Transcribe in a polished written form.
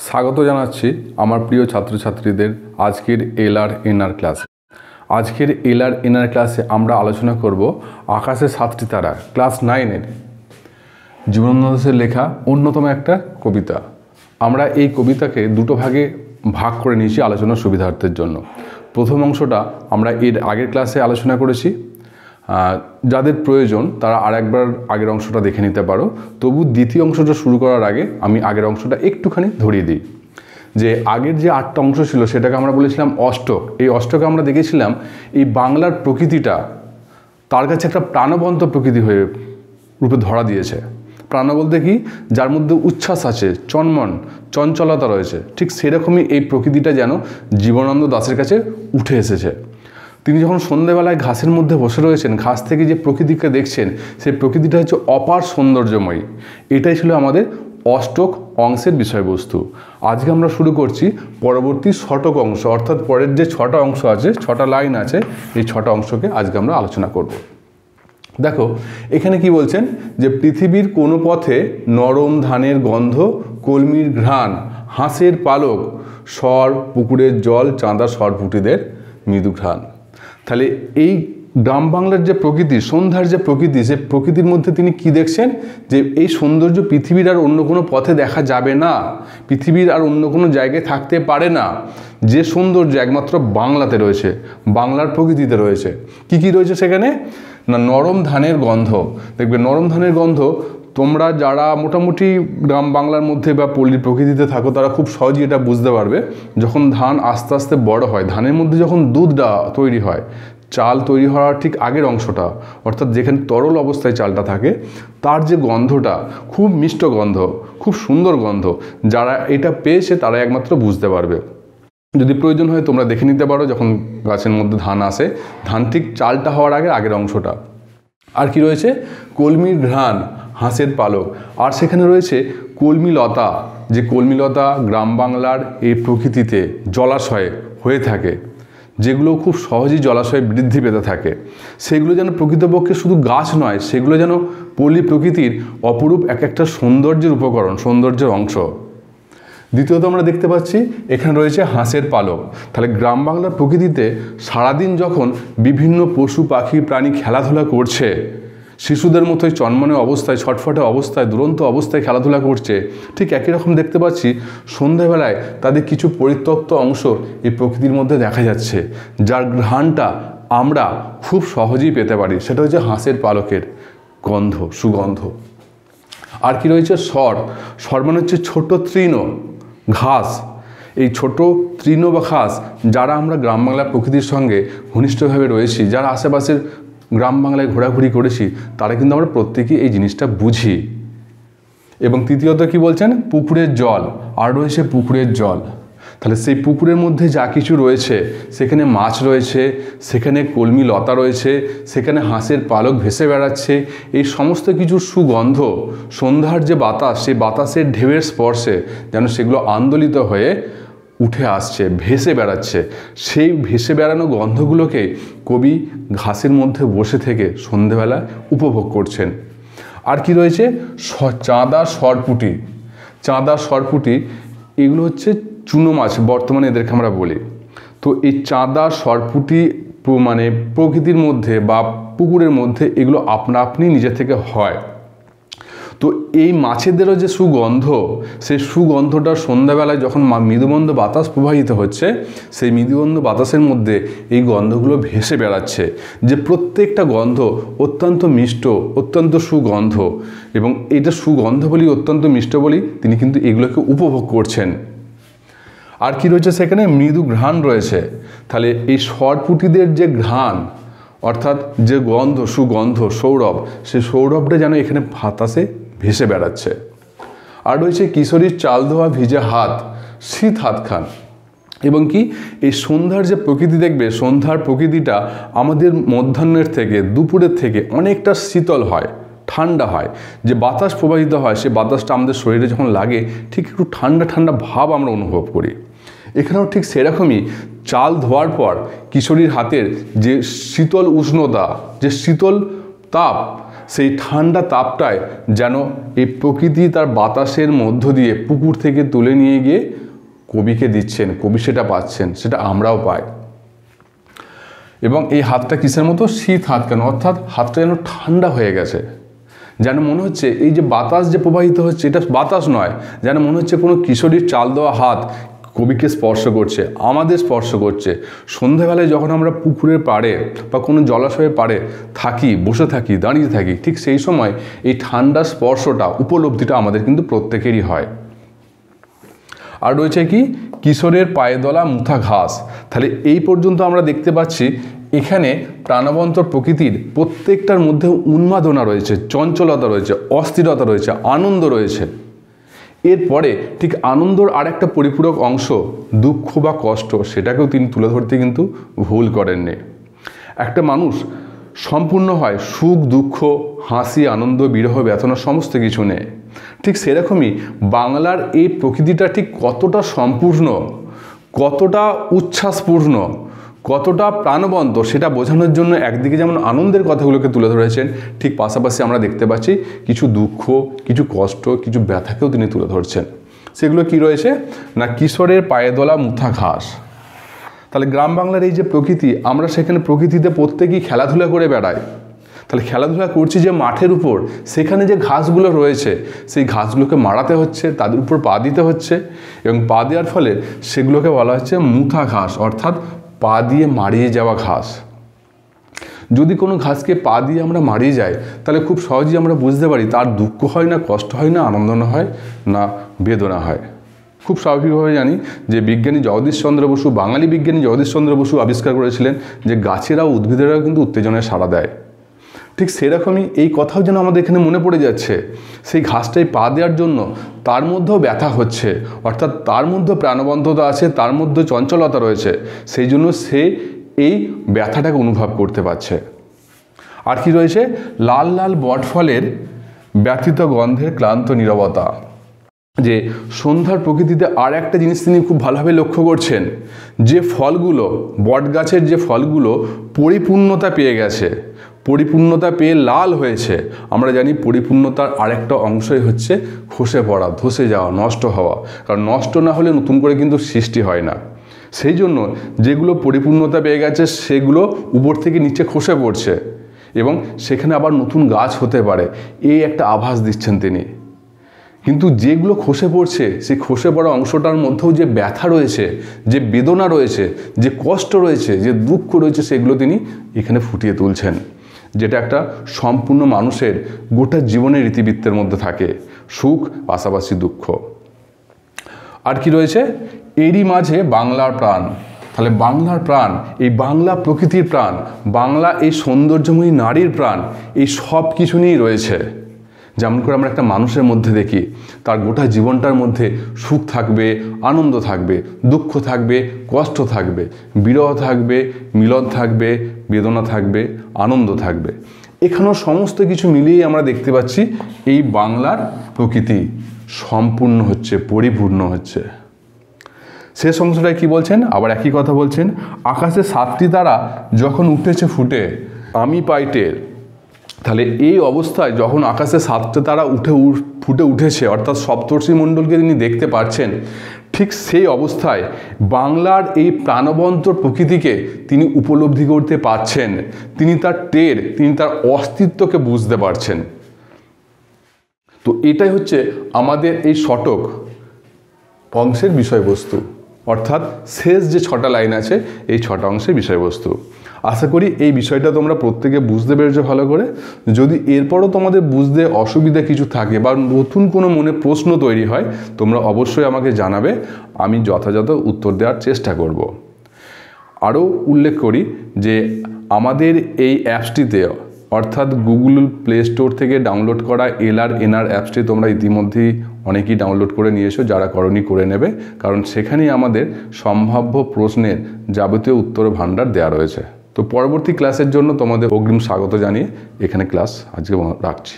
স্বাগত জানাচ্ছি আমার প্রিয় ছাত্রছাত্রীদের আজকের এলআর ক্লাসে। আজকের এলআর ক্লাসে আমরা আলোচনা করব আকাশে সাতটি তারা, ক্লাস 9-এর জীবনানন্দ দাশের লেখা অন্যতম একটা কবিতা। আমরা এই কবিতাকে দুটো ভাগে ভাগ করে নিয়েছি আলোচনার সুবিধার্থের জন্য। প্রথম অংশটা আমরা এর আগের ক্লাসে আলোচনা করেছি, যাদের প্রয়োজন তারা আরেকবার আগের অংশটা দেখে নিতে পারো। তবু দ্বিতীয় অংশটা শুরু করার আগে আমি আগের অংশটা একটুখানি ধরিয়ে দিই। যে আগের যে 8টা অংশ ছিল সেটাকে আমরা বলেছিলাম অষ্টক। এই অষ্টকে আমরা দেখেছিলাম এই বাংলার প্রকৃতিটা তার কাছে একটা প্রাণবন্ত প্রকৃতি হয়ে রূপে ধরা দিয়েছে। প্রাণ বলতে কি, যার মধ্যে উচ্ছ্বাস আছে, চনমন চঞ্চলতা রয়েছে, ঠিক সেরকমই এই প্রকৃতিটা যেন জীবনানন্দ দাশের কাছে উঠে এসেছে। তিনি যখন সন্ধ্যেবেলায় ঘাসের মধ্যে বসে রয়েছেন, ঘাস থেকে যে প্রকৃতিকে দেখছেন সেই প্রকৃতিটা হচ্ছে অপার সৌন্দর্যময়ী। এটাই ছিল আমাদের অষ্টক অংশের বিষয়বস্তু। আজকে আমরা শুরু করছি পরবর্তী শতক অংশ, অর্থাৎ পরের যে 6টা অংশ আছে, 6টা লাইন আছে, এই 6টা অংশকে আজকে আমরা আলোচনা করব। দেখো এখানে কি বলছেন, যে পৃথিবীর কোনো পথে নরম ধানের গন্ধ, কলমির ঘ্রাণ, হাঁসের পালক, স্বর পুকুরের জল, চাঁদা সরপুটিদের মৃদু ঘ্রাণ। তাহলে এই গ্রাম বাংলার যে প্রকৃতি, সন্ধ্যার যে প্রকৃতি, সে প্রকৃতির মধ্যে তিনি কি দেখছেন, যে এই সৌন্দর্য পৃথিবীর আর অন্য কোনো পথে দেখা যাবে না, পৃথিবীর আর অন্য কোনো জায়গায় থাকতে পারে না। যে সৌন্দর্য একমাত্র বাংলাতে রয়েছে, বাংলার প্রকৃতিতে রয়েছে। কি কি রয়েছে সেখানে না, নরম ধানের গন্ধ। দেখবে নরম ধানের গন্ধ তোমরা যারা মোটামুটি গ্রাম বাংলার মধ্যে বা পল্লী প্রকৃতিতে থাকো তারা খুব সহজেই এটা বুঝতে পারবে। যখন ধান আস্তে আস্তে বড় হয়, ধানের মধ্যে যখন দুধটা তৈরি হয়, চাল তৈরি হওয়ার ঠিক আগের অংশটা, অর্থাৎ যেখানে তরল অবস্থায় চালটা থাকে, তার যে গন্ধটা খুব মিষ্ট গন্ধ, খুব সুন্দর গন্ধ, যারা এটা পেয়েছে তারা একমাত্র বুঝতে পারবে। যদি প্রয়োজন হয় তোমরা দেখে নিতে পারো, যখন গাছের মধ্যে ধান আসে, ধান ঠিক চালটা হওয়ার আগের অংশটা। আর কি রয়েছে, কলমির ঘ্রাণ, হাঁসের পালক, আর সেখানে রয়েছে কলমিলতা। যে কলমিলতা গ্রাম বাংলার এই প্রকৃতিতে জলাশয়ে হয়ে থাকে, যেগুলো খুব সহজেই জলাশয়ে বৃদ্ধি পেতে থাকে, সেগুলো যেন প্রকৃতপক্ষে শুধু গাছ নয়, সেগুলো যেন পল্লী প্রকৃতির অপরূপ এক একটা সৌন্দর্যের উপকরণ, সৌন্দর্যের অংশ। দ্বিতীয়ত আমরা দেখতে পাচ্ছি এখানে রয়েছে হাঁসের পালক। তাহলে গ্রাম বাংলার প্রকৃতিতে সারাদিন যখন বিভিন্ন পশু পাখি প্রাণী খেলাধুলা করছে, শিশুদের মতোই চনমনে অবস্থায়, ছটফটে অবস্থায়, দুরন্ত অবস্থায় খেলাধুলা করছে, ঠিক একই রকম দেখতে পাচ্ছি সন্ধ্যাবেলায় তাদের কিছু পরিত্যক্ত অংশ এই প্রকৃতির মধ্যে দেখা যাচ্ছে, যার ঘ্রাণটা আমরা খুব সহজেই পেতে পারি। সেটা হচ্ছে হাঁসের পালকের গন্ধ, সুগন্ধ। আর কি রয়েছে, স্বর মানে হচ্ছে ছোট তৃণ ঘাস। এই ছোট তৃণ বা ঘাস, যারা আমরা গ্রাম বাংলার প্রকৃতির সঙ্গে ঘনিষ্ঠভাবে রয়েছি, যারা আশেপাশের গ্রাম বাংলায় ঘোরাঘুরি করেছি, তারা কিন্তু আমরা প্রত্যেকেই এই জিনিসটা বুঝি। এবং তৃতীয়ত কি বলছেন, পুকুরের জল। আর রয়েছে পুকুরের জল। তাহলে সেই পুকুরের মধ্যে যা কিছু রয়েছে, সেখানে মাছ রয়েছে, সেখানে কলমি লতা রয়েছে, সেখানে হাঁসের পালক ভেসে বেড়াচ্ছে। এই সমস্ত কিছুর সুগন্ধ, সন্ধ্যার যে বাতাস, সেই বাতাসের ঢেউয়ের স্পর্শে যেন সেগুলো আন্দোলিত হয়ে উঠে আসছে, ভেসে বেড়াচ্ছে। সেই ভেসে বেড়ানো গন্ধগুলোকে কবি ঘাসের মধ্যে বসে থেকে সন্ধেবেলা উপভোগ করছেন। আর কি রয়েছে, চাঁদা সরপুটি। চাঁদা সরপুটি এগুলো হচ্ছে চুনো মাছ, বর্তমানে এদেরকে আমরা বলি। তো এই চাঁদা সরপুটি মানে প্রকৃতির মধ্যে বা পুকুরের মধ্যে এগুলো আপনা আপনি নিজে থেকে হয়। তো এই মাছেদেরও যে সুগন্ধ, সেই সুগন্ধটা সন্ধ্যাবেলায় যখন মৃদুমন্দ বাতাস প্রবাহিত হচ্ছে, সেই মৃদুমন্দ বাতাসের মধ্যে এই গন্ধগুলো ভেসে বেড়াচ্ছে, যে প্রত্যেকটা গন্ধ অত্যন্ত মিষ্ট, অত্যন্ত সুগন্ধ। এবং এটা সুগন্ধ বলি, অত্যন্ত মিষ্ট বলি, তিনি কিন্তু এগুলোকে উপভোগ করছেন। আর কি রয়েছে, সেখানে মৃদু ঘ্রাণ রয়েছে। তাহলে এই সরপুটিদের যে ঘ্রাণ, অর্থাৎ যে গন্ধ, সুগন্ধ, সৌরভ, সেই সৌরভটা যেন এখানে বাতাসে ভেসে বেড়াচ্ছে। আর রয়েছে কিশোরীর চাল ধোয়া ভিজে হাত, শীত হাতখান। এবং কি এই সন্ধ্যার যে প্রকৃতি দেখবে, সন্ধ্যার প্রকৃতিটা আমাদের মধ্যাহ্নের থেকে, দুপুরের থেকে অনেকটা শীতল হয়, ঠান্ডা হয়। যে বাতাস প্রবাহিত হয়, সে বাতাসটা আমাদের শরীরে যখন লাগে, ঠিক একটু ঠান্ডা ঠান্ডা ভাব আমরা অনুভব করি। এখানেও ঠিক সেরকমই চাল ধোয়ার পর কিশোরীর হাতের যে শীতল উষ্ণতা, যে শীতল তাপ, সেই ঠান্ডা তাপটায় যেন এই প্রকৃতি তার বাতাসের মধ্য দিয়ে পুকুর থেকে তুলে নিয়ে গিয়ে কবিকে দিচ্ছেন, কবি সেটা পাচ্ছেন, সেটা আমরাও পাই। এবং এই হাতটা কিসের মতো? শীত হাত কেন? অর্থাৎ হাতটা যেন ঠান্ডা হয়ে গেছে, যেন মনে হচ্ছে এই যে বাতাস যে প্রবাহিত হচ্ছে এটা বাতাস নয়, যেন মনে হচ্ছে কোনো কিশোরীর চাল দেওয়া হাত কবিকে স্পর্শ করছে, আমাদের স্পর্শ করছে। সন্ধ্যাবেলায় যখন আমরা পুকুরের পাড়ে বা কোনো জলাশয়ের পাড়ে থাকি, বসে থাকি, দাঁড়িয়ে থাকি, ঠিক সেই সময় এই ঠান্ডা স্পর্শটা, উপলব্ধিটা আমাদের কিন্তু প্রত্যেকেরই হয়। আর রয়েছে কি? কিশোরের পায়ে দলা মুথা ঘাস। তাহলে এই পর্যন্ত আমরা দেখতে পাচ্ছি এখানে প্রাণবন্ত প্রকৃতির প্রত্যেকটার মধ্যে উন্মাদনা রয়েছে, চঞ্চলতা রয়েছে, অস্থিরতা রয়েছে, আনন্দ রয়েছে। এরপরে ঠিক আনন্দর আর একটা পরিপূরক অংশ দুঃখ বা কষ্ট, সেটাকেও তিনি তুলে ধরতে কিন্তু ভুল করেননি। একটা মানুষ সম্পূর্ণ হয় সুখ, দুঃখ, হাসি, আনন্দ, বিরহ, বেদনা সমস্ত কিছু নেই। ঠিক সেরকমই বাংলার এই প্রকৃতিটা ঠিক কতটা সম্পূর্ণ, কতটা উচ্ছ্বাসপূর্ণ, কতটা প্রাণবন্ত সেটা বোঝানোর জন্য একদিকে যেমন আনন্দের কথাগুলোকে তুলে ধরেছেন, ঠিক পাশাপাশি আমরা দেখতে পাচ্ছি কিছু দুঃখ, কিছু কষ্ট, কিছু ব্যথাকেও তিনি তুলে ধরছেন। সেগুলো কি রয়েছে না? কিশোরের পায়ে দোলা মুথা ঘাস। তাহলে গ্রাম বাংলার এই যে প্রকৃতি, আমরা সেখানে প্রকৃতিতে প্রত্যেকেই খেলাধুলা করে বেড়াই। তাহলে খেলাধুলা করছি যে মাঠের উপর, সেখানে যে ঘাসগুলো রয়েছে সেই ঘাসগুলোকে মাড়াতে হচ্ছে, তাদের উপর পা দিতে হচ্ছে, এবং পা দেওয়ার ফলে সেগুলোকে বলা হচ্ছে মুথা ঘাস, অর্থাৎ পা দিয়ে মাড়িয়ে যাওয়া ঘাস। যদি কোনো ঘাসকে পা দিয়ে আমরা মারিয়ে যাই তাহলে খুব সহজেই আমরা বুঝতে পারি তার দুঃখ হয় না, কষ্ট হয় না, আনন্দ না হয় না, বেদনা হয়। খুব স্বাভাবিকভাবে জানি যে বিজ্ঞানী জগদীশচন্দ্র বসু, বাঙালি বিজ্ঞানী জগদীশচন্দ্র বসু আবিষ্কার করেছিলেন যে গাছেরাও উদ্ভিদেরাও কিন্তু উত্তেজনায় সাড়া দেয়। ঠিক সেরকমই এই কথাও যেন আমাদের এখানে মনে পড়ে যাচ্ছে, সেই ঘাসটায় পা দেওয়ার জন্য তার মধ্যেও ব্যথা হচ্ছে, অর্থাৎ তার মধ্যে প্রাণবন্ততা আছে, তার মধ্যে চঞ্চলতা রয়েছে, সেই জন্য সে এই ব্যথাটাকে অনুভব করতে পারছে। আর কি রয়েছে? লাল লাল বটফলের ব্যথিত গন্ধের ক্লান্ত নীরবতা। যে সন্ধ্যার প্রকৃতিতে আর একটা জিনিস তিনি খুব ভালোভাবে লক্ষ্য করছেন, যে ফলগুলো, বট গাছের যে ফলগুলো পরিপূর্ণতা পেয়ে গেছে, পরিপূর্ণতা পেয়ে লাল হয়েছে। আমরা জানি পরিপূর্ণতার আরেকটা অংশই হচ্ছে খসে পড়া, ধসে যাওয়া, নষ্ট হওয়া। কারণ নষ্ট না হলে নতুন করে কিন্তু সৃষ্টি হয় না। সেই জন্য যেগুলো পরিপূর্ণতা পেয়ে গেছে সেগুলো উপর থেকে নিচে খসে পড়ছে এবং সেখানে আবার নতুন গাছ হতে পারে, এই একটা আভাস দিচ্ছেন তিনি। কিন্তু যেগুলো খসে পড়ছে সেই খসে পড়া অংশটার মধ্যেও যে ব্যথা রয়েছে, যে বেদনা রয়েছে, যে কষ্ট রয়েছে, যে দুঃখ রয়েছে, সেগুলো তিনি এখানে ফুটিয়ে তুলছেন, যেটা একটা সম্পূর্ণ মানুষের গোটা জীবনের রীতিবৃত্তের মধ্যে থাকে, সুখ পাশাপাশি দুঃখ। আর কি রয়েছে? এরই মাঝে বাংলার প্রাণ। তাহলে বাংলার প্রাণ, এই বাংলা প্রকৃতির প্রাণ, বাংলা এই সৌন্দর্যময়ী নারীর প্রাণ, এই সব কিছু নিয়েই রয়েছে। যেমন করে আমরা একটা মানুষের মধ্যে দেখি তার গোটা জীবনটার মধ্যে সুখ থাকবে, আনন্দ থাকবে, দুঃখ থাকবে, কষ্ট থাকবে, বিরহ থাকবে, মিলন থাকবে, বেদনা থাকবে, আনন্দ থাকবে। এখানেও সমস্ত কিছু মিলিয়েই আমরা দেখতে পাচ্ছি এই বাংলার প্রকৃতি সম্পূর্ণ হচ্ছে, পরিপূর্ণ হচ্ছে। শেষ অংশটায় কি বলছেন? আবার একই কথা বলছেন, আকাশে 7টি তারা যখন উঠেছে ফুটে আমি পাই টের। তাহলে এই অবস্থায় যখন আকাশে 7টা তারা ফুটে উঠেছে, অর্থাৎ সপ্তর্ষি মণ্ডলকে তিনি দেখতে পাচ্ছেন, ঠিক সেই অবস্থায় বাংলার এই প্রাণবন্ত প্রকৃতিকে তিনি উপলব্ধি করতে পারছেন, তিনি তার টের, তিনি তার অস্তিত্বকে বুঝতে পারছেন। তো এটাই হচ্ছে আমাদের এই শতক অংশের বিষয়বস্তু, অর্থাৎ শেষ যে 6টা লাইন আছে এই 6টা অংশের বিষয়বস্তু। আশা করি এই বিষয়টা তোমরা প্রত্যেকে বুঝতে পেরেছো ভালো করে। যদি এরপরও তোমাদের বুঝতে অসুবিধা কিছু থাকে বা নতুন কোনো মনে প্রশ্ন তৈরি হয়, তোমরা অবশ্যই আমাকে জানাবে, আমি যথাযথ উত্তর দেওয়ার চেষ্টা করব। আরও উল্লেখ করি যে আমাদের এই অ্যাপসটিতে, অর্থাৎ গুগল প্লে স্টোর থেকে ডাউনলোড করা LR/NR অ্যাপসটি তোমরা ইতিমধ্যেই অনেকেই ডাউনলোড করে নিয়েছো, যারা করনি করে নেবে, কারণ সেখানেই আমাদের সম্ভাব্য প্রশ্নের যাবতীয় উত্তর ভাণ্ডার দেওয়া রয়েছে। তো পরবর্তী ক্লাসের জন্য তোমাদের অগ্রিম স্বাগত জানিয়ে এখানে ক্লাস আজকে রাখছি।